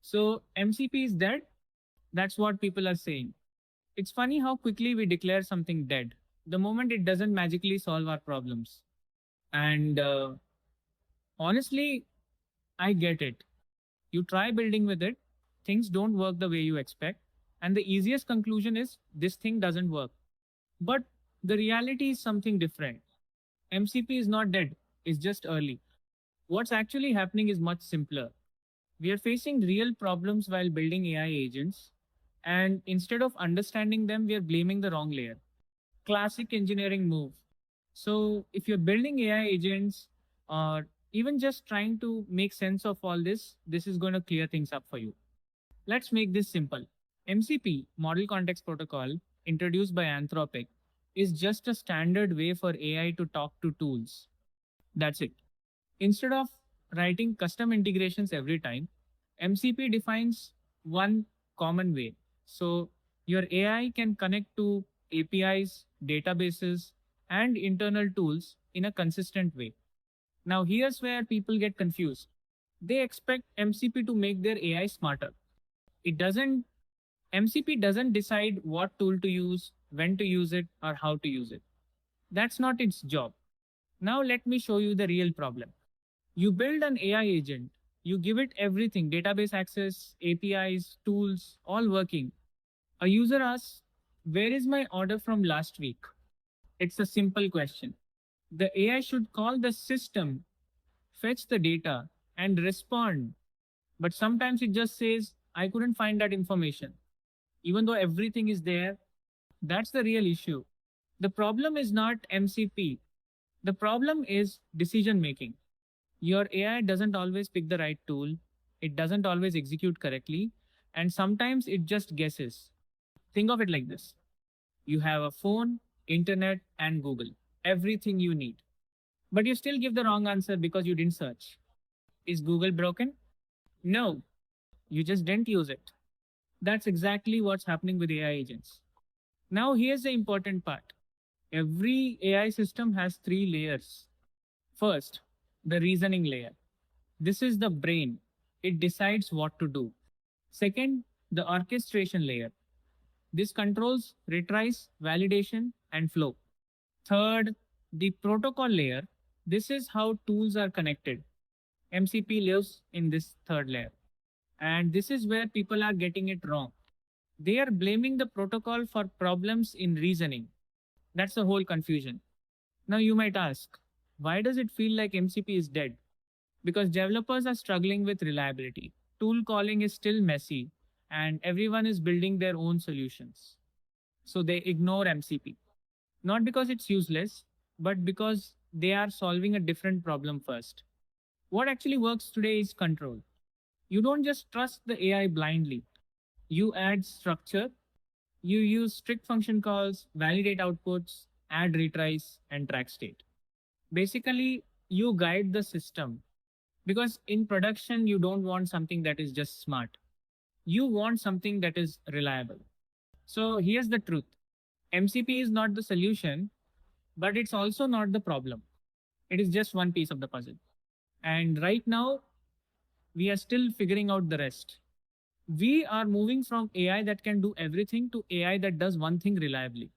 So MCP is dead. That's what people are saying. It's funny how quickly we declare something dead the moment it doesn't magically solve our problems. And honestly, I get it. You try building with it, things don't work the way you expect, and the easiest conclusion is this thing doesn't work. But the reality is something different. MCP is not dead, it's just early. What's actually happening is much simpler. We are facing real problems while building AI agents, and instead of understanding them, we are blaming the wrong layer. Classic engineering move. So, if you're building AI agents or even just trying to make sense of all this is going to clear things up for you. Let's make this simple. MCP, Model Context Protocol, introduced by Anthropic, is just a standard way for AI to talk to tools. That's it. Instead of writing custom integrations every time, MCP defines one common way. So your AI can connect to APIs, databases, and internal tools in a consistent way. Now, here's where people get confused. They expect MCP to make their AI smarter. It doesn't, MCP doesn't decide what tool to use, when to use it, or how to use it. That's not its job. Now, let me show you the real problem. You build an AI agent, you give it everything database access, APIs, tools, all working. A user asks, where is my order from last week? It's a simple question. The AI should call the system, fetch the data, and respond. But sometimes it just says, I couldn't find that information. Even though everything is there, that's the real issue. The problem is not MCP. The problem is decision making. Your AI doesn't always pick the right tool, it doesn't always execute correctly, and sometimes it just guesses. Think of it like this: you have a phone, internet, and Google, everything you need. But you still give the wrong answer because you didn't search. Is Google broken? No, you just didn't use it. That's exactly what's happening with AI agents. Now, here's the important part: every AI system has three layers. First, the reasoning layer. This is the brain. It decides what to do. Second, the orchestration layer. This controls retries, validation, and flow. Third, the protocol layer. This is how tools are connected. MCP lives in this third layer. And this is where people are getting it wrong. They are blaming the protocol for problems in reasoning. That's the whole confusion. Now you might ask, why does it feel like MCP is dead? Because developers are struggling with reliability. Tool calling is still messy, and everyone is building their own solutions. So they ignore MCP. Not because it's useless, but because they are solving a different problem first. What actually works today is control. You don't just trust the AI blindly. You add structure, you use strict function calls, validate outputs, add retries, and track state. Basically, you guide the system because in production, you don't want something that is just smart. You want something that is reliable. So here's the truth: MCP is not the solution, but it's also not the problem. It is just one piece of the puzzle. And right now, we are still figuring out the rest. We are moving from AI that can do everything to AI that does one thing reliably.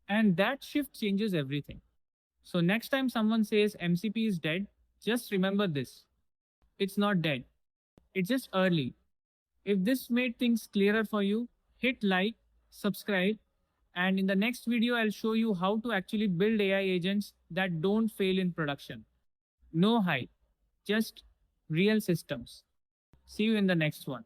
And that shift changes everything. So next time someone says MCP is dead, just remember this: it's not dead, it's just early. If this made things clearer for you, hit like, subscribe, and in the next video, I'll show you how to actually build AI agents that don't fail in production. No hype, just real systems. See you in the next one.